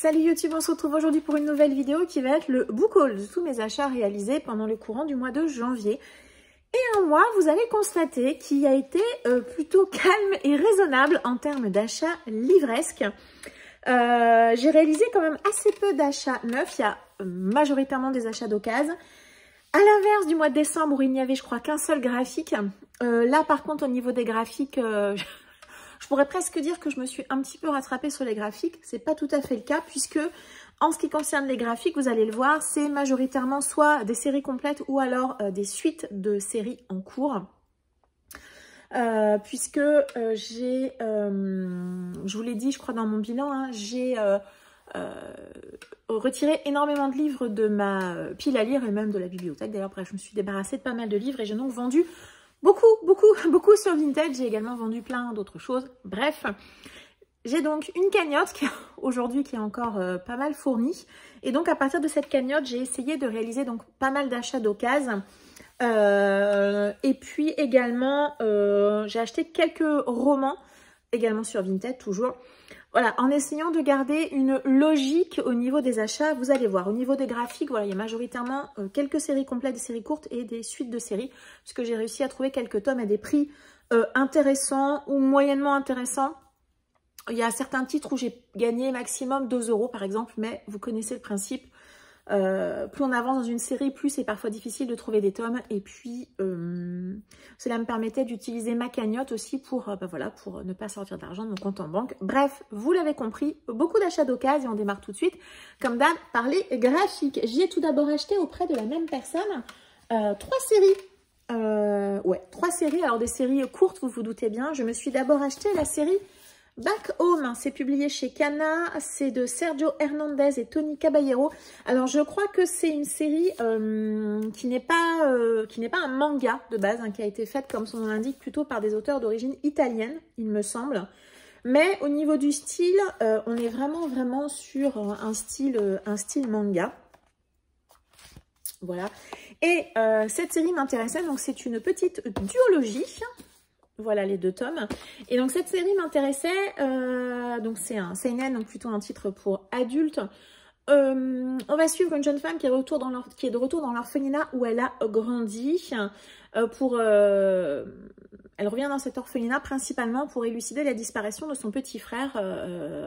Salut YouTube, on se retrouve aujourd'hui pour une nouvelle vidéo qui va être le book haul de tous mes achats réalisés pendant le courant du mois de janvier. Et un mois, vous allez constater qu'il a été plutôt calme et raisonnable en termes d'achats livresques. J'ai réalisé quand même assez peu d'achats neufs, il y a majoritairement des achats d'occasion. À l'inverse du mois de décembre où il n'y avait je crois qu'un seul graphique, là par contre au niveau des graphiques, je pourrais presque dire que je me suis un petit peu rattrapée sur les graphiques. C'est pas tout à fait le cas puisque en ce qui concerne les graphiques, vous allez le voir, c'est majoritairement soit des séries complètes ou alors des suites de séries en cours. Puisque j'ai, je vous l'ai dit je crois dans mon bilan, hein, j'ai retiré énormément de livres de ma pile à lire et même de la bibliothèque. D'ailleurs après je me suis débarrassée de pas mal de livres et j'ai donc vendu beaucoup sur Vinted. J'ai également vendu plein d'autres choses. Bref, j'ai donc une cagnotte qui aujourd'hui qui est encore pas mal fournie. Et donc à partir de cette cagnotte, j'ai essayé de réaliser donc pas mal d'achats d'occasion. Et puis également, j'ai acheté quelques romans, également sur Vinted toujours. Voilà, en essayant de garder une logique au niveau des achats, vous allez voir. Au niveau des graphiques, voilà, il y a majoritairement quelques séries complètes, des séries courtes et des suites de séries. Puisque j'ai réussi à trouver quelques tomes à des prix intéressants ou moyennement intéressants. Il y a certains titres où j'ai gagné maximum 2 € par exemple, mais vous connaissez le principe. Plus on avance dans une série, plus c'est parfois difficile de trouver des tomes. Et puis, cela me permettait d'utiliser ma cagnotte aussi pour, voilà, pour ne pas sortir d'argent de mon compte en banque. Bref, vous l'avez compris, beaucoup d'achats d'occasion. On démarre tout de suite, comme d'hab, par les graphiques. J'y ai tout d'abord acheté auprès de la même personne 3 séries. Ouais, 3 séries. Alors, des séries courtes, vous vous doutez bien. Je me suis d'abord acheté la série Back Home, c'est publié chez Kana, c'est de Sergio Hernandez et Tony Caballero. Alors je crois que c'est une série qui n'est pas un manga de base, hein, qui a été faite comme son nom l'indique plutôt par des auteurs d'origine italienne, il me semble. Mais au niveau du style, on est vraiment sur un style manga. Voilà. Et cette série m'intéressait, donc c'est une petite duologie. Voilà les 2 tomes. Et donc cette série m'intéressait, donc c'est un seinen, donc plutôt un titre pour adultes. On va suivre une jeune femme qui est de retour dans l'orphelinat où elle a grandi. Elle revient dans cet orphelinat principalement pour élucider la disparition de son petit frère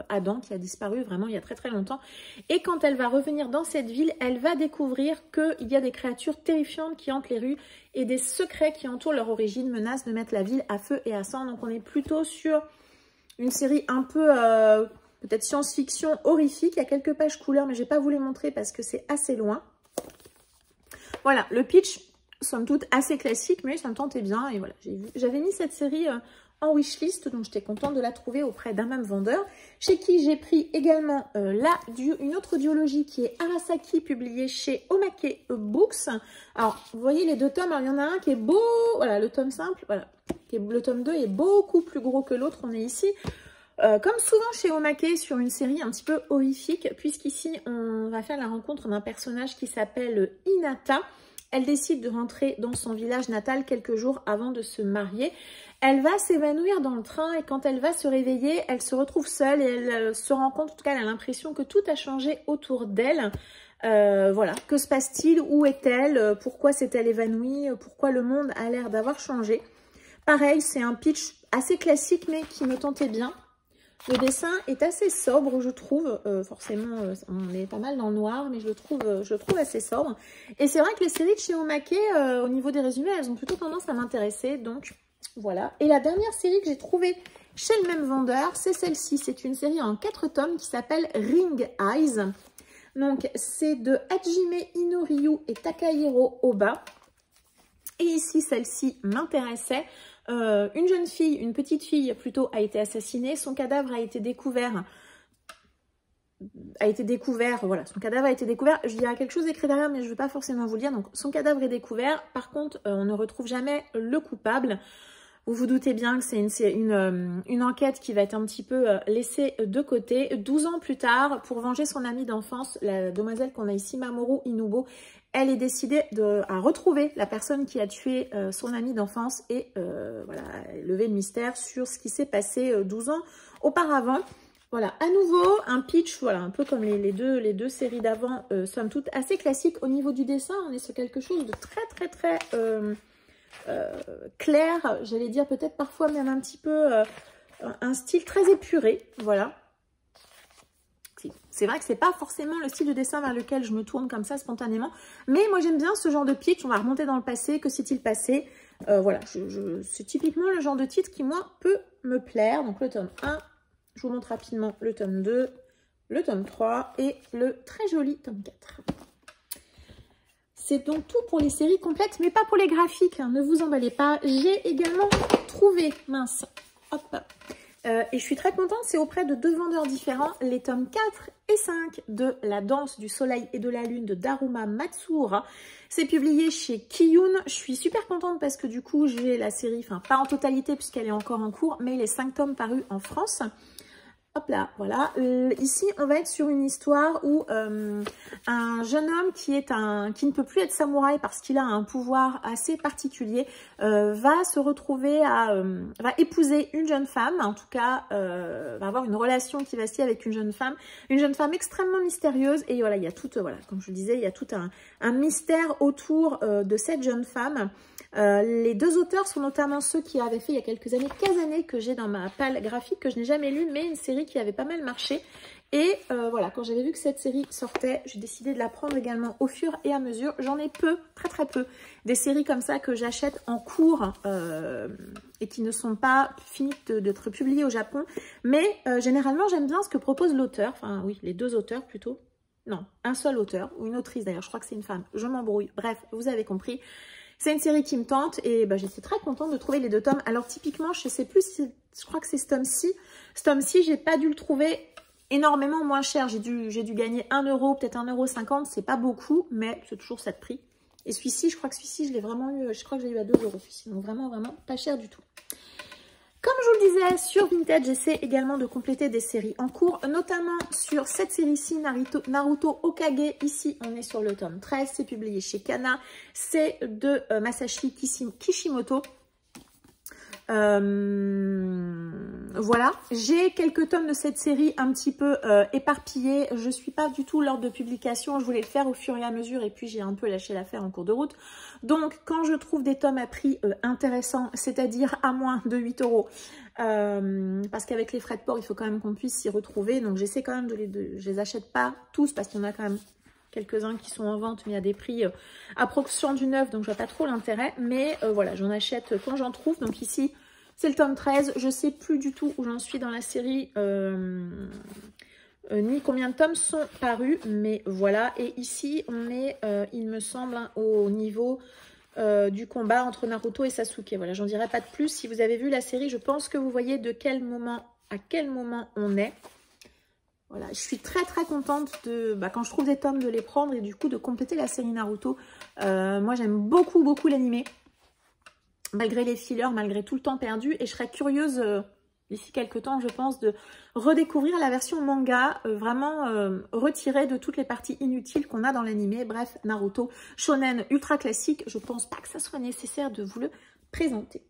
Adam, qui a disparu vraiment il y a très longtemps. Et quand elle va revenir dans cette ville, elle va découvrir qu'il y a des créatures terrifiantes qui hantent les rues et des secrets qui entourent leur origine menacent de mettre la ville à feu et à sang. Donc on est plutôt sur une série un peu peut-être science-fiction horrifique. Il y a quelques pages couleurs, mais je vais pas vous les montrer parce que c'est assez loin. Voilà, le pitch, somme toute assez classique, mais ça me tentait bien. Et voilà, j'avais mis cette série en wishlist, donc j'étais contente de la trouver auprès d'un même vendeur, chez qui j'ai pris également une autre duologie qui est Arasaki, publiée chez Omake Books. Alors, vous voyez les 2 tomes, alors, il y en a un qui est beau, voilà, le tome simple, voilà, le tome 2 est beaucoup plus gros que l'autre, on est ici. Comme souvent chez Omake, sur une série un petit peu horrifique, puisqu'ici, on va faire la rencontre d'un personnage qui s'appelle Hinata. Elle décide de rentrer dans son village natal quelques jours avant de se marier. Elle va s'évanouir dans le train et quand elle va se réveiller, elle se retrouve seule et elle se rend compte, en tout cas elle a l'impression que tout a changé autour d'elle. Voilà, que se passe-t-il? Où est-elle? Pourquoi s'est-elle évanouie? Pourquoi le monde a l'air d'avoir changé? Pareil, c'est un pitch assez classique mais qui me tentait bien. Le dessin est assez sobre, je trouve. Forcément, on est pas mal dans le noir, mais je le trouve assez sobre. Et c'est vrai que les séries de chez Omake, au niveau des résumés, elles ont plutôt tendance à m'intéresser. Donc, voilà. Et la dernière série que j'ai trouvée chez le même vendeur, c'est celle-ci. C'est une série en 4 tomes qui s'appelle Ring Eyes. Donc, c'est de Hajime Inoryu et Takahiro Oba. Et ici, celle-ci m'intéressait. Une jeune fille, une petite fille plutôt, a été assassinée. Son cadavre a été découvert. Voilà, son cadavre a été découvert. Je dirais quelque chose écrit derrière, mais je ne veux pas forcément vous le dire. Donc, son cadavre est découvert. Par contre, on ne retrouve jamais le coupable. Vous vous doutez bien que c'est une enquête qui va être un petit peu laissée de côté. 12 ans plus tard, pour venger son amie d'enfance, la demoiselle qu'on a ici, Mamoru Inubo, elle est décidée à retrouver la personne qui a tué son amie d'enfance et voilà, lever le mystère sur ce qui s'est passé 12 ans auparavant. Voilà, à nouveau, un pitch, voilà, un peu comme les deux séries d'avant, somme toute assez classique. Au niveau du dessin, on est sur quelque chose de très clair. J'allais dire peut-être parfois même un petit peu un style très épuré, voilà. C'est vrai que c'est pas forcément le style de dessin vers lequel je me tourne comme ça spontanément. Mais moi, j'aime bien ce genre de pitch. On va remonter dans le passé. Que s'est-il passé? Voilà, c'est typiquement le genre de titre qui, moi, peut me plaire. Donc, le tome 1. Je vous montre rapidement le tome 2, le tome 3 et le très joli tome 4. C'est donc tout pour les séries complètes, mais pas pour les graphiques, hein, ne vous emballez pas. J'ai également trouvé, mince, hop, et je suis très contente, c'est auprès de 2 vendeurs différents, les tomes 4 et 5 de La danse du soleil et de la lune de Daruma Matsuura. C'est publié chez Kiyun. Je suis super contente parce que du coup, j'ai la série, enfin pas en totalité puisqu'elle est encore en cours, mais les 5 tomes parus en France. Hop là, voilà. Ici, on va être sur une histoire où un jeune homme qui ne peut plus être samouraï parce qu'il a un pouvoir assez particulier va se retrouver va épouser une jeune femme, en tout cas va avoir une relation qui va se lier avec une jeune femme extrêmement mystérieuse. Et voilà, il y a tout, voilà, comme je le disais, il y a tout un mystère autour de cette jeune femme. Les 2 auteurs sont notamment ceux qui avaient fait il y a quelques années, 15 années que j'ai dans ma palle graphique, que je n'ai jamais lu, mais une série qui avait pas mal marché. Et voilà, quand j'avais vu que cette série sortait, j'ai décidé de la prendre également au fur et à mesure. J'en ai peu, très peu, des séries comme ça que j'achète en cours et qui ne sont pas finies d'être publiées au Japon. Mais généralement, j'aime bien ce que propose l'auteur, enfin oui, les 2 auteurs plutôt. Non, un seul auteur, ou une autrice d'ailleurs, je crois que c'est une femme, je m'embrouille. Bref, vous avez compris. C'est une série qui me tente et bah, j'étais très contente de trouver les 2 tomes. Alors typiquement, je sais plus si, je crois que c'est ce tome-ci. Ce tome-ci, j'ai pas dû le trouver énormément moins cher. J'ai dû gagner 1 €, peut-être 1,50 €. C'est pas beaucoup, mais c'est toujours ça de prix. Et celui-ci, je crois que celui-ci, je l'ai vraiment eu, je crois que j'ai eu à 2 € celui-ci. Donc vraiment pas cher du tout. Comme je vous le disais, sur Vinted, j'essaie également de compléter des séries en cours, notamment sur cette série-ci, Naruto Hokage. Ici, on est sur le tome 13, c'est publié chez Kana, c'est de Masashi Kishimoto. Voilà, j'ai quelques tomes de cette série un petit peu éparpillés. Je ne suis pas du tout l'ordre de publication, je voulais le faire au fur et à mesure et puis j'ai un peu lâché l'affaire en cours de route. Donc quand je trouve des tomes à prix intéressants, c'est-à-dire à moins de 8 €, parce qu'avec les frais de port, il faut quand même qu'on puisse s'y retrouver. Donc j'essaie quand même je les achète pas tous parce qu'il y en a quand même quelques-uns qui sont en vente, mais à des prix approximativement du neuf, donc je vois pas trop l'intérêt. Mais voilà, j'en achète quand j'en trouve. Donc ici, c'est le tome 13. Je sais plus du tout où j'en suis dans la série, ni combien de tomes sont parus, mais voilà. Et ici, on est, il me semble, hein, au niveau du combat entre Naruto et Sasuke. Voilà, j'en dirai pas de plus. Si vous avez vu la série, je pense que vous voyez à quel moment on est. Voilà, je suis très contente de, quand je trouve des tomes, de les prendre et du coup de compléter la série Naruto. Moi, j'aime beaucoup l'animé, malgré les fillers, malgré tout le temps perdu. Et je serais curieuse, d'ici quelques temps, je pense, de redécouvrir la version manga, vraiment retirée de toutes les parties inutiles qu'on a dans l'animé. Bref, Naruto, shonen ultra classique. Je pense pas que ça soit nécessaire de vous le présenter.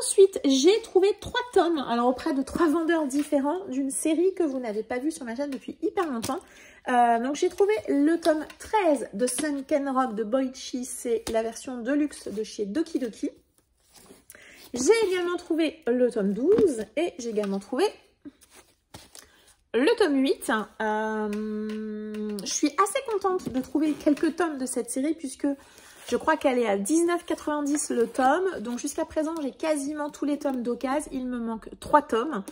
Ensuite, j'ai trouvé 3 tomes, alors auprès de 3 vendeurs différents, d'une série que vous n'avez pas vue sur ma chaîne depuis hyper longtemps. Donc j'ai trouvé le tome 13 de Sunken Rock de Boichi, c'est la version deluxe de chez Doki Doki. J'ai également trouvé le tome 12 et j'ai également trouvé le tome 8. Je suis assez contente de trouver quelques tomes de cette série puisque je crois qu'elle est à 19,90 € le tome. Donc jusqu'à présent, j'ai quasiment tous les tomes d'occasion. Il me manque 3 tomes.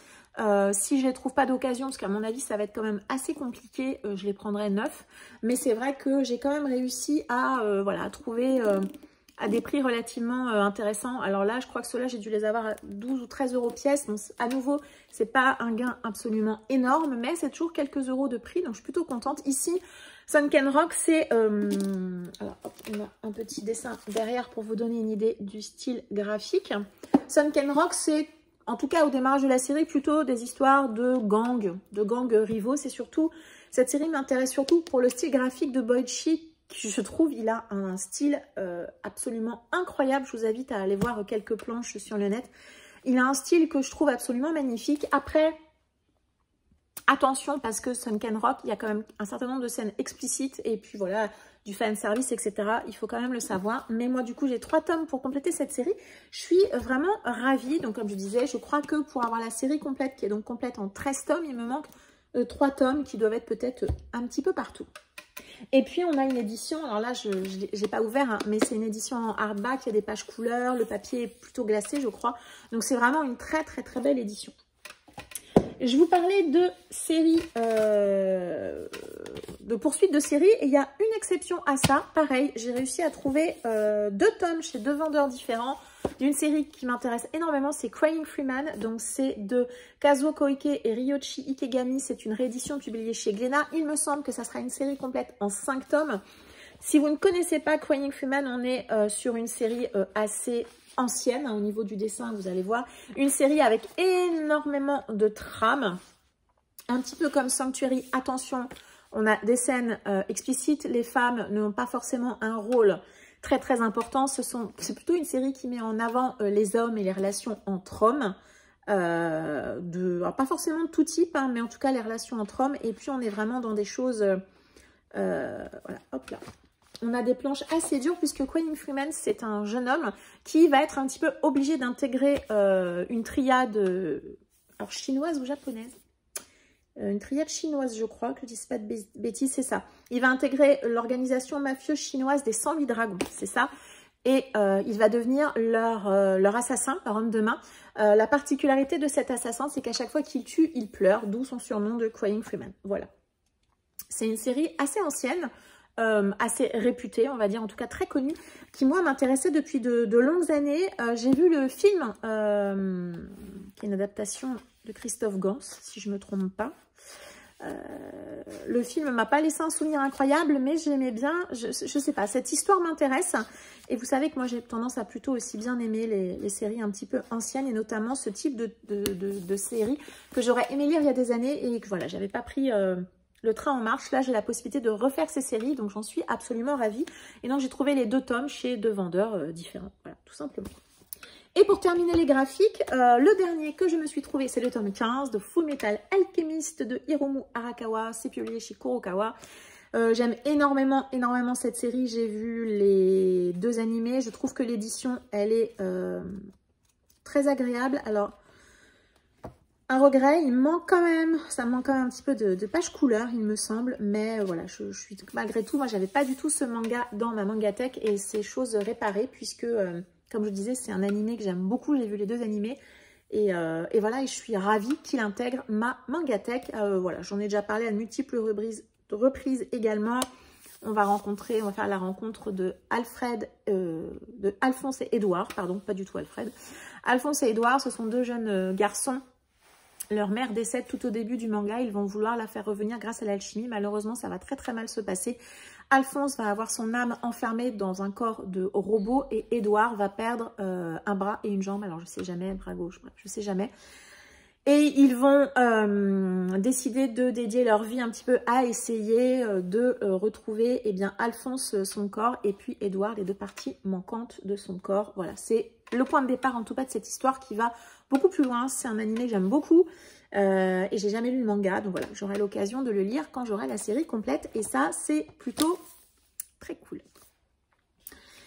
Si je ne les trouve pas d'occasion, parce qu'à mon avis, ça va être quand même assez compliqué, je les prendrai 9. Mais c'est vrai que j'ai quand même réussi à trouver à des prix relativement intéressants. Alors là, je crois que ceux-là, j'ai dû les avoir à 12 ou 13 € pièce. Bon, à nouveau, c'est pas un gain absolument énorme, mais c'est toujours quelques euros de prix. Donc je suis plutôt contente. Ici, Sunken Rock, c'est... alors, hop, on a un petit dessin derrière pour vous donner une idée du style graphique. Sunken Rock, c'est, en tout cas au démarrage de la série, plutôt des histoires de gangs rivaux. C'est surtout... Cette série m'intéresse surtout pour le style graphique de Boichi, qui, je trouve, il a un style absolument incroyable. Je vous invite à aller voir quelques planches sur le net. Il a un style que je trouve absolument magnifique. Après... attention parce que Sunken Rock, il y a quand même un certain nombre de scènes explicites et puis voilà, du fan service, etc. Il faut quand même le savoir. Mais moi, du coup, j'ai 3 tomes pour compléter cette série. Je suis vraiment ravie. Donc, comme je disais, je crois que pour avoir la série complète, qui est donc complète en 13 tomes, il me manque 3 tomes qui doivent être peut-être un petit peu partout. Et puis, on a une édition. Alors là, je n'ai pas ouvert, hein, mais c'est une édition en hardback. Il y a des pages couleurs. Le papier est plutôt glacé, je crois. Donc, c'est vraiment une très, très, très belle édition. Je vous parlais de séries, de poursuite de séries, et il y a une exception à ça. Pareil, j'ai réussi à trouver 2 tomes chez 2 vendeurs différents d'une série qui m'intéresse énormément, c'est Crying Freeman. Donc c'est de Kazuo Koike et Ryoichi Ikegami, c'est une réédition publiée chez Glénat. Il me semble que ça sera une série complète en 5 tomes. Si vous ne connaissez pas Crying Freeman, on est sur une série assez ancienne, hein, au niveau du dessin, vous allez voir. Une série avec énormément de trames, un petit peu comme Sanctuary. Attention, on a des scènes explicites. Les femmes n'ont pas forcément un rôle très très important. C'est plutôt une série qui met en avant les hommes et les relations entre hommes. Alors pas forcément de tout type, hein, mais en tout cas les relations entre hommes. Et puis on est vraiment dans des choses... voilà, hop là. On a des planches assez dures puisque Crying Freeman, c'est un jeune homme qui va être un petit peu obligé d'intégrer une triade alors chinoise ou japonaise. Une triade chinoise, je crois, que je ne dise pas de bêtises, c'est ça. Il va intégrer l'organisation mafieuse chinoise des 108 dragons, c'est ça. Et il va devenir leur assassin, leur homme de main. La particularité de cet assassin, c'est qu'à chaque fois qu'il tue, il pleure, d'où son surnom de Crying Freeman. Voilà. C'est une série assez ancienne, assez réputée, on va dire, en tout cas très connue, qui moi m'intéressait depuis de longues années. J'ai vu le film, qui est une adaptation de Christophe Gans, si je ne me trompe pas. Le film m'a pas laissé un souvenir incroyable, mais j'aimais bien, je sais pas, cette histoire m'intéresse. Et vous savez que moi j'ai tendance à plutôt aussi bien aimer les séries un petit peu anciennes, et notamment ce type de série que j'aurais aimé lire il y a des années et que voilà, j'avais pas pris... le train en marche. Là, j'ai la possibilité de refaire ces séries, donc j'en suis absolument ravie. Et donc, j'ai trouvé les 2 tomes chez 2 vendeurs différents. Voilà, tout simplement. Et pour terminer les graphiques, le dernier que je me suis trouvé, c'est le tome 15 de Full Metal Alchemist de Hiromu Arakawa. C'est publié chez Kurokawa. J'aime énormément cette série. J'ai vu les 2 animés. Je trouve que l'édition, elle est très agréable. Alors... un regret, il manque quand même, ça me manque quand même un petit peu de pages couleurs, il me semble. Mais voilà, je suis malgré tout, moi, j'avais pas du tout ce manga dans ma mangatech et c'est chose réparée puisque, comme je vous disais, c'est un animé que j'aime beaucoup. J'ai vu les 2 animés et voilà, et je suis ravie qu'il intègre ma mangatech. Voilà, j'en ai déjà parlé à de multiples reprises également. On va faire la rencontre de Alphonse et Edouard, pardon, pas du tout Alfred. Alphonse et Edouard, ce sont 2 jeunes garçons. Leur mère décède tout au début du manga. Ils vont vouloir la faire revenir grâce à l'alchimie. Malheureusement, ça va très très mal se passer. Alphonse va avoir son âme enfermée dans un corps de robot et Edouard va perdre un bras et une jambe. Alors, je sais jamais, bras gauche, bref, je sais jamais. Et ils vont décider de dédier leur vie un petit peu à essayer de retrouver Alphonse, son corps, et puis Edouard, les 2 parties manquantes de son corps. Voilà, c'est le point de départ en tout cas de cette histoire qui va beaucoup plus loin. C'est un animé que j'aime beaucoup et j'ai jamais lu le manga. Donc voilà, j'aurai l'occasion de le lire quand j'aurai la série complète. Et ça, c'est plutôt très cool.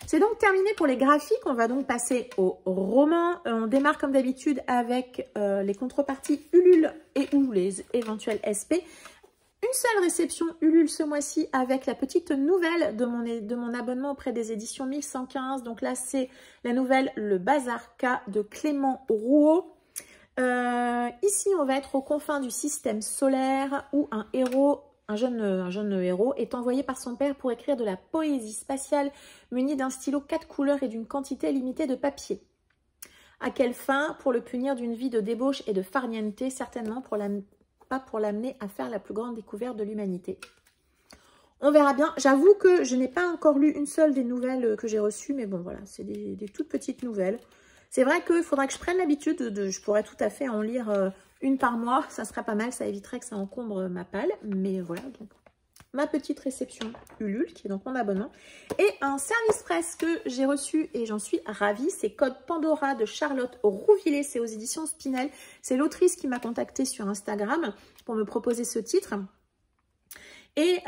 C'est donc terminé pour les graphiques. On va donc passer au roman. On démarre comme d'habitude avec les contreparties Ulule et ou les éventuels SP. Une seule réception Ulule ce mois-ci avec la petite nouvelle de mon abonnement auprès des éditions 1115. Donc là, c'est la nouvelle Le Bazarka de Clément Rouault. Ici, on va être aux confins du système solaire où un jeune héros est envoyé par son père pour écrire de la poésie spatiale muni d'un stylo 4 couleurs et d'une quantité limitée de papier. À quelle fin? Pour le punir d'une vie de débauche et de farniente, certainement pas pour l'amener à faire la plus grande découverte de l'humanité. On verra bien. J'avoue que je n'ai pas encore lu une seule des nouvelles que j'ai reçues, mais bon, voilà, c'est des toutes petites nouvelles. C'est vrai qu'il faudra que je prenne l'habitude je pourrais tout à fait en lire une par mois. Ça serait pas mal, ça éviterait que ça encombre ma palle. Mais voilà, donc ma petite réception Ulule, qui est donc mon abonnement, et un service presse que j'ai reçu et j'en suis ravie. C'est Code Pandora de Charlotte Rouvillet, c'est aux éditions Spinel. C'est l'autrice qui m'a contactée sur Instagram pour me proposer ce titre. Et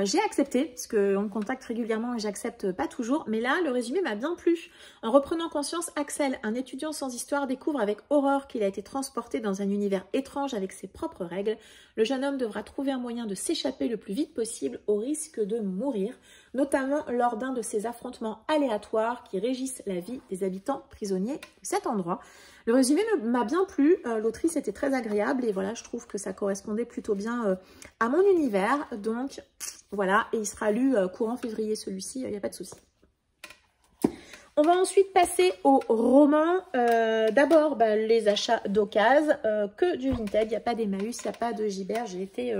j'ai accepté, parce qu'on me contacte régulièrement et j'accepte pas toujours, mais là, le résumé m'a bien plu. En reprenant conscience, Axel, un étudiant sans histoire, découvre avec horreur qu'il a été transporté dans un univers étrange avec ses propres règles. Le jeune homme devra trouver un moyen de s'échapper le plus vite possible au risque de mourir, notamment lors d'un de ces affrontements aléatoires qui régissent la vie des habitants prisonniers de cet endroit. Le résumé m'a bien plu, l'autrice était très agréable et voilà, je trouve que ça correspondait plutôt bien à mon univers. Donc voilà, et il sera lu courant février celui-ci, il n'y a pas de souci. On va ensuite passer au roman. D'abord, les achats d'occasion, que du Vinted, il n'y a pas d'Emmaüs, il n'y a pas de Gibert, j'ai été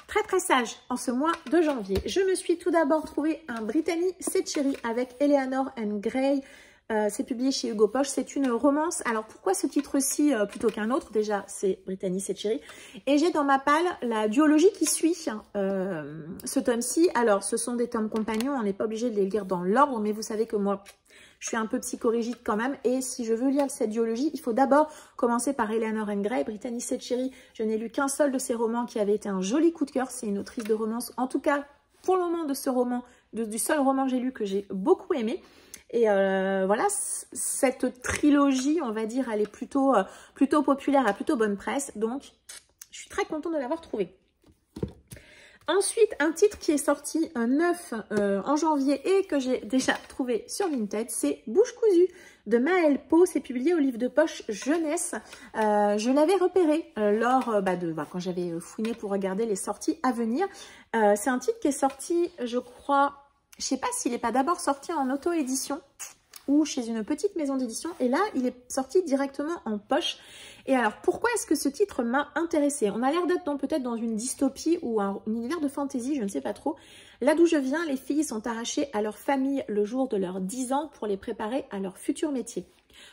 très sage en ce mois de janvier. Je me suis tout d'abord trouvé un Brittany Setcheri avec Eleanor and Gray. C'est publié chez Hugo Poche, c'est une romance. Alors pourquoi ce titre-ci plutôt qu'un autre? Déjà c'est Brittany Setcheri. Et j'ai dans ma palle la duologie qui suit ce tome-ci. Alors ce sont des tomes compagnons, on n'est pas obligé de les lire dans l'ordre, mais vous savez que moi je suis un peu psychorigide quand même. Et si je veux lire cette duologie, il faut d'abord commencer par Eleanor and Gray. Brittany Setcheri, je n'ai lu qu'un seul de ses romans qui avait été un joli coup de cœur. C'est une autrice de romance, en tout cas pour le moment de ce roman, du seul roman que j'ai lu que j'ai beaucoup aimé. Et voilà, cette trilogie, on va dire, elle est plutôt populaire, à plutôt bonne presse. Donc, je suis très contente de l'avoir trouvée. Ensuite, un titre qui est sorti neuf en janvier et que j'ai déjà trouvé sur Vinted, c'est Bouche cousue de Maëlle Pau. C'est publié au livre de poche jeunesse. Je l'avais repéré lors quand j'avais fouiné pour regarder les sorties à venir. C'est un titre qui est sorti, je crois... Je ne sais pas s'il n'est pas d'abord sorti en auto-édition ou chez une petite maison d'édition. Et là, il est sorti directement en poche. Et alors, pourquoi est-ce que ce titre m'a intéressée? On a l'air d'être peut-être dans une dystopie ou un univers de fantasy, je ne sais pas trop. Là d'où je viens, les filles sont arrachées à leur famille le jour de leurs 10 ans pour les préparer à leur futur métier.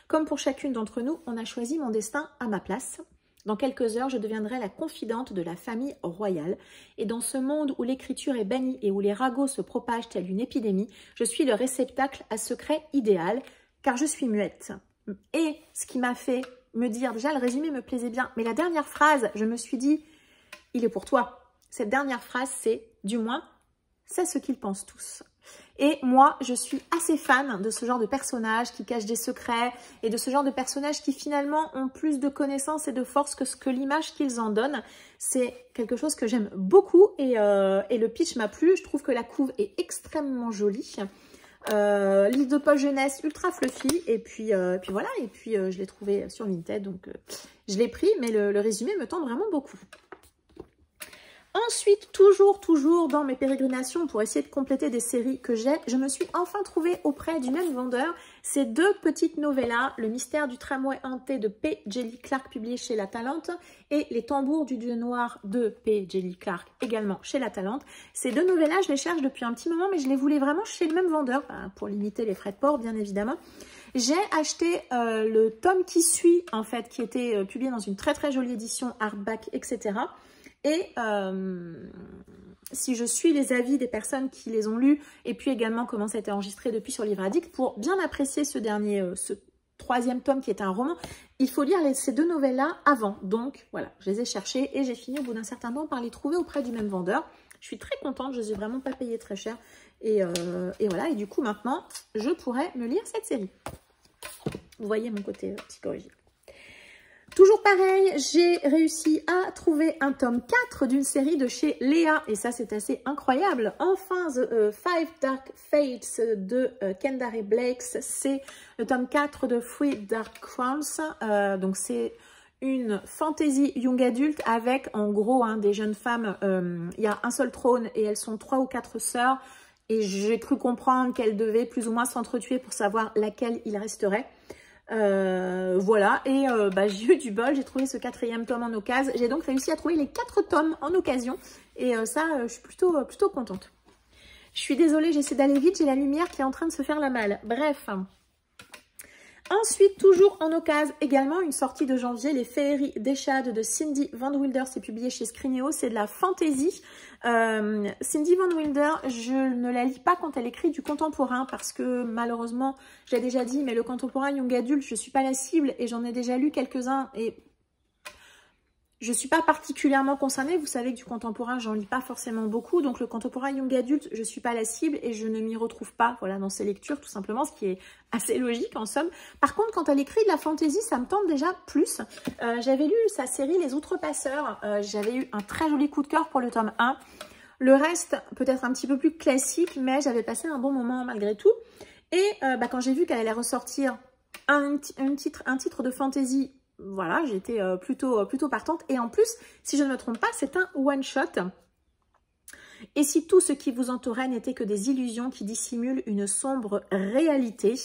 Comme pour chacune d'entre nous, on a choisi mon destin à ma place. Dans quelques heures, je deviendrai la confidente de la famille royale. Et dans ce monde où l'écriture est bannie et où les ragots se propagent telle une épidémie, je suis le réceptacle à secret idéal, car je suis muette. Et ce qui m'a fait me dire, déjà le résumé me plaisait bien, mais la dernière phrase, je me suis dit, il est pour toi. Cette dernière phrase, c'est, du moins, c'est ce qu'ils pensent tous. Et moi, je suis assez fan de ce genre de personnages qui cachent des secrets et de ce genre de personnages qui finalement ont plus de connaissances et de force que ce que l'image qu'ils en donnent. C'est quelque chose que j'aime beaucoup et le pitch m'a plu. Je trouve que la couve est extrêmement jolie. Livre de poche jeunesse ultra fluffy et puis voilà. Et puis je l'ai trouvé sur Vinted, donc je l'ai pris, mais le résumé me tente vraiment beaucoup. Ensuite, toujours dans mes pérégrinations pour essayer de compléter des séries que j'ai, je me suis enfin trouvée auprès du même vendeur ces deux petites novellas, Le mystère du tramway hanté de P. Djeli Clark, publié chez La Talente, et Les tambours du dieu noir de P. Djeli Clark, également chez La Talente. Ces deux novellas, je les cherche depuis un petit moment, mais je les voulais vraiment chez le même vendeur, pour limiter les frais de port, bien évidemment. J'ai acheté le tome qui suit, en fait, qui était publié dans une très jolie édition hardback, etc. Et si je suis les avis des personnes qui les ont lus, et puis également comment ça a été enregistré depuis sur Livre Addict, pour bien apprécier ce troisième tome qui est un roman, il faut lire ces deux novellas avant. Donc voilà, je les ai cherchées et j'ai fini au bout d'un certain temps par les trouver auprès du même vendeur. Je suis très contente, je ne les ai vraiment pas payées très cher. Et voilà, et du coup maintenant, je pourrais me lire cette série. Vous voyez mon côté psychologique. Toujours pareil, j'ai réussi à trouver un tome 4 d'une série de chez Léa. Et ça, c'est assez incroyable. Enfin, The Five Dark Fates de Kendare Blakes. C'est le tome 4 de Three Dark Crowns. Donc, c'est une fantasy young adulte avec, en gros, des jeunes femmes. Il y a un seul trône et elles sont 3 ou 4 sœurs. Et j'ai cru comprendre qu'elles devaient plus ou moins s'entretuer pour savoir laquelle il resterait. Voilà, et j'ai eu du bol, j'ai trouvé ce 4e tome en occasion. J'ai donc réussi à trouver les 4 tomes en occasion. Et ça, je suis plutôt contente. Je suis désolée, j'essaie d'aller vite, j'ai la lumière qui est en train de se faire la malle. Bref. Ensuite, toujours en occasion, également une sortie de janvier, Les Féeries d'Eshad de Cindy Van Wilder, c'est publié chez Scrinéo, c'est de la fantasy. Cindy Van Wilder, je ne la lis pas quand elle écrit du contemporain parce que malheureusement, je l'ai déjà dit, mais le contemporain young adulte, je ne suis pas la cible et j'en ai déjà lu quelques-uns et je ne suis pas particulièrement concernée. Vous savez que du contemporain, j'en lis pas forcément beaucoup. Donc le contemporain young adulte, je ne suis pas la cible et je ne m'y retrouve pas voilà, dans ses lectures, tout simplement, ce qui est assez logique en somme. Par contre, quand elle écrit de la fantasy, ça me tente déjà plus. J'avais lu sa série Les Outrepasseurs. J'avais eu un très joli coup de cœur pour le tome 1. Le reste, peut-être un petit peu plus classique, mais j'avais passé un bon moment malgré tout. Et quand j'ai vu qu'elle allait ressortir un titre de fantasy, voilà, j'étais plutôt partante. Et en plus, si je ne me trompe pas, c'est un one-shot. Et si tout ce qui vous entourait n'était que des illusions qui dissimulent une sombre réalité.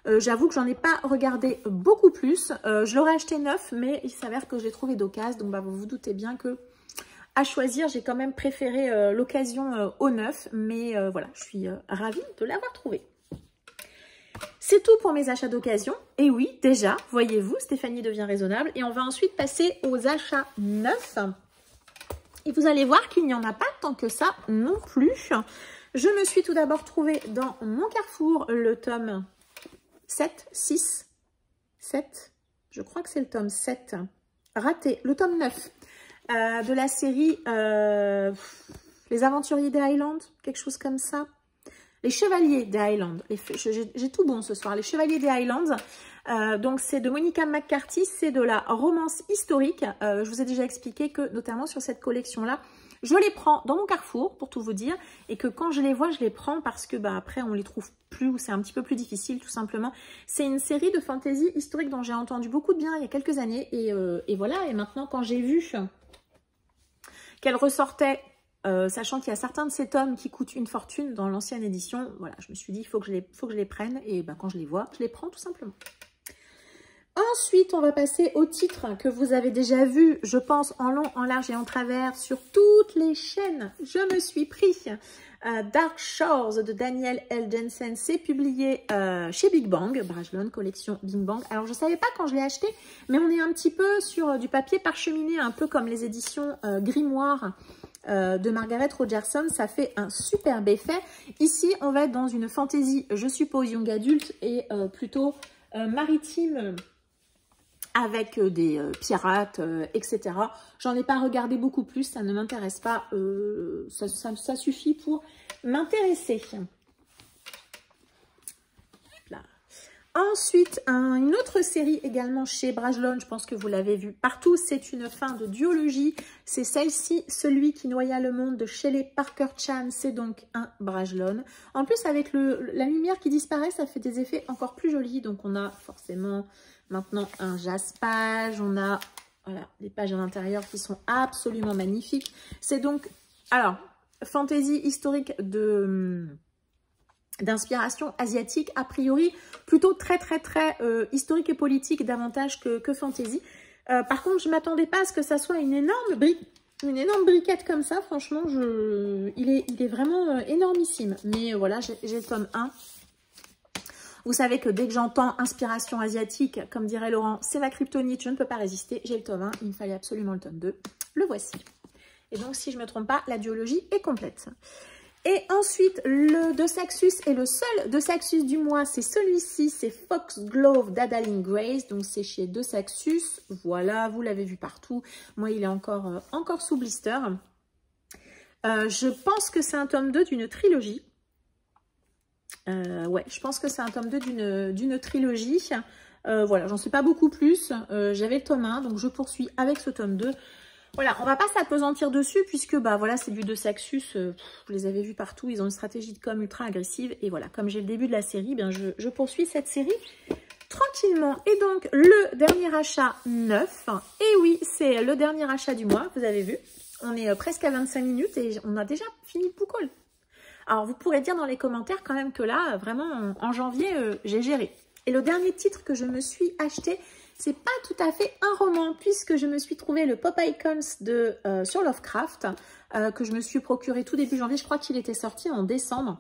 J'avoue que j'en ai pas regardé beaucoup plus. Je l'aurais acheté neuf, mais il s'avère que je l'ai trouvé d'occasion. Donc vous vous doutez bien que à choisir, j'ai quand même préféré l'occasion au neuf. Mais voilà, je suis ravie de l'avoir trouvé. C'est tout pour mes achats d'occasion. Et oui, déjà, voyez-vous, Stéphanie devient raisonnable. Et on va ensuite passer aux achats neufs. Et vous allez voir qu'il n'y en a pas tant que ça non plus. Je me suis tout d'abord trouvé dans mon Carrefour le tome 7, 6, 7. Je crois que c'est le tome 7. Raté. Le tome 9 de la série Les Aventuriers des Highlands. Quelque chose comme ça. Les Chevaliers des Highlands, j'ai tout bon ce soir, les Chevaliers des Highlands, donc c'est de Monica McCarthy, c'est de la romance historique, je vous ai déjà expliqué que notamment sur cette collection-là, je les prends dans mon Carrefour pour tout vous dire, et que quand je les vois, je les prends parce que après on les trouve plus, ou c'est un petit peu plus difficile tout simplement. C'est une série de fantasy historique dont j'ai entendu beaucoup de bien il y a quelques années, et voilà, et maintenant quand j'ai vu qu'elle ressortait, sachant qu'il y a certains de ces tomes qui coûtent une fortune dans l'ancienne édition, voilà, je me suis dit, il faut que je les prenne. Et quand je les vois, je les prends tout simplement. Ensuite, on va passer au titre que vous avez déjà vu, je pense, en long, en large et en travers sur toutes les chaînes. Je me suis pris Dark Shores de Daniel L. Jensen. C'est publié chez Big Bang, Brajlon, collection Big Bang. Alors, je ne savais pas quand je l'ai acheté, mais on est un petit peu sur du papier parcheminé, un peu comme les éditions Grimoire de Margaret Rogerson. Ça fait un superbe effet. Ici, on va être dans une fantasy, je suppose, young adulte et plutôt maritime, avec des pirates, etc. J'en ai pas regardé beaucoup plus, ça ne m'intéresse pas, ça suffit pour m'intéresser. Ensuite, une autre série également chez Brajlon, je pense que vous l'avez vu partout, c'est une fin de duologie. C'est celle-ci, Celui qui noya le monde de Shelley Parker Chan, c'est donc un Brajlon. En plus, avec la lumière qui disparaît, ça fait des effets encore plus jolis. Donc, on a forcément maintenant un jaspage, on a voilà, les pages à l'intérieur qui sont absolument magnifiques. C'est donc, alors, fantasy historique d'inspiration asiatique, a priori plutôt très historique et politique davantage que fantasy. Par contre, je ne m'attendais pas à ce que ça soit une énorme briquette comme ça. Franchement, il est vraiment énormissime. Mais voilà, j'ai le tome 1. Vous savez que dès que j'entends inspiration asiatique, comme dirait Laurent, c'est ma kryptonite, je ne peux pas résister. J'ai le tome 1, il me fallait absolument le tome 2. Le voici. Et donc, si je ne me trompe pas, la duologie est complète. Et ensuite, le De Saxus est le seul De Saxus du mois. C'est celui-ci, c'est Foxglove d'Adaline Grace. Donc, c'est chez De Saxus. Voilà, vous l'avez vu partout. Moi, il est encore sous blister. Je pense que c'est un tome 2 d'une trilogie. Ouais, je pense que c'est un tome 2 d'une trilogie. Voilà, j'en sais pas beaucoup plus. J'avais le tome 1, donc je poursuis avec ce tome 2. Voilà, on va pas s'appesantir dessus puisque voilà, c'est du De Saxus, vous les avez vus partout, ils ont une stratégie de com ultra agressive. Et voilà, comme j'ai le début de la série, bien je poursuis cette série tranquillement. Et donc, le dernier achat neuf, et oui, c'est le dernier achat du mois, vous avez vu. On est presque à 25 minutes et on a déjà fini le Poucol. Alors, vous pourrez dire dans les commentaires quand même que là, vraiment, en janvier, j'ai géré. Et le dernier titre que je me suis acheté, c'est pas tout à fait un roman, puisque je me suis trouvé le Pop Icons sur Lovecraft, que je me suis procuré tout début janvier. Je crois qu'il était sorti en décembre.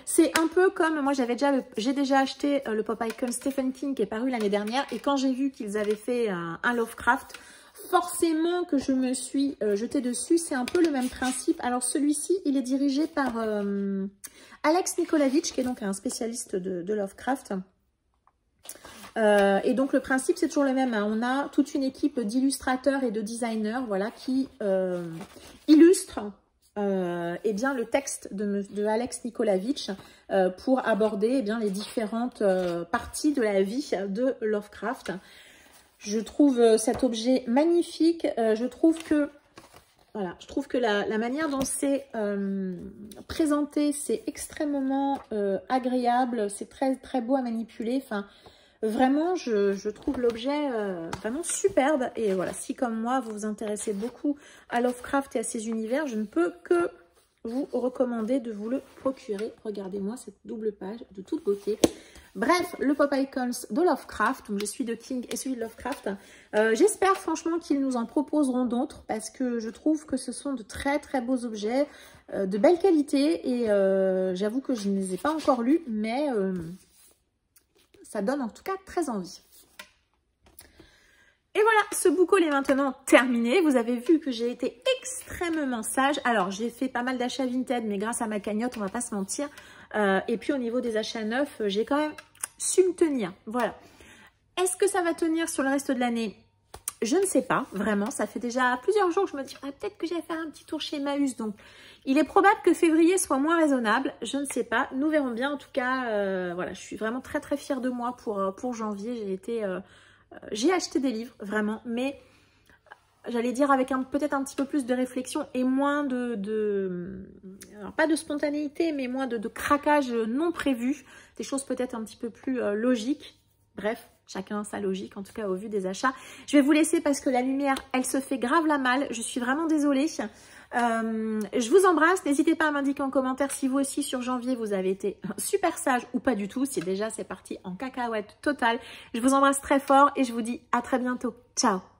C'est un peu comme, moi j'ai déjà acheté le Pop Icon Stephen King qui est paru l'année dernière. Et quand j'ai vu qu'ils avaient fait un Lovecraft, forcément que je me suis jetée dessus. C'est un peu le même principe. Alors celui-ci, il est dirigé par Alex Nikolavitch, qui est donc un spécialiste de Lovecraft. Et donc le principe c'est toujours le même, hein. On a toute une équipe d'illustrateurs et de designers, voilà, qui illustrent eh bien, le texte de Alex Nikolavitch pour aborder eh bien, les différentes parties de la vie de Lovecraft. Je trouve cet objet magnifique. Je trouve que la manière dont c'est présenté, c'est extrêmement agréable. C'est très, très beau à manipuler. Enfin, vraiment, je trouve l'objet vraiment superbe. Et voilà, si comme moi, vous vous intéressez beaucoup à Lovecraft et à ses univers, je ne peux que vous recommander de vous le procurer. Regardez-moi cette double page de toute beauté. Bref, le Pop Icons de Lovecraft, donc je suis de King et celui de Lovecraft. J'espère franchement qu'ils nous en proposeront d'autres parce que je trouve que ce sont de très très beaux objets, de belle qualité et j'avoue que je ne les ai pas encore lus, mais ça donne en tout cas très envie. Et voilà, ce book haul est maintenant terminé. Vous avez vu que j'ai été extrêmement sage. Alors, j'ai fait pas mal d'achats Vinted, mais grâce à ma cagnotte, on va pas se mentir. Et puis, au niveau des achats neufs, j'ai quand même su me tenir. Voilà. Est-ce que ça va tenir sur le reste de l'année? Je ne sais pas, vraiment. Ça fait déjà plusieurs jours que je me dis, ah, peut-être que j'ai fait un petit tour chez Emmaüs. Donc, il est probable que février soit moins raisonnable. Je ne sais pas. Nous verrons bien. En tout cas, voilà, je suis vraiment très, très fière de moi pour janvier. J'ai acheté des livres, vraiment, mais j'allais dire avec peut-être un petit peu plus de réflexion et moins alors pas de spontanéité, mais moins de craquage non prévu, des choses peut-être un petit peu plus logiques. Bref, chacun sa logique, en tout cas au vu des achats. Je vais vous laisser parce que la lumière, elle se fait grave la malle. Je suis vraiment désolée. Je vous embrasse, n'hésitez pas à m'indiquer en commentaire si vous aussi sur janvier vous avez été super sage ou pas du tout, si déjà c'est parti en cacahuète totale. Je vous embrasse très fort et je vous dis à très bientôt. Ciao!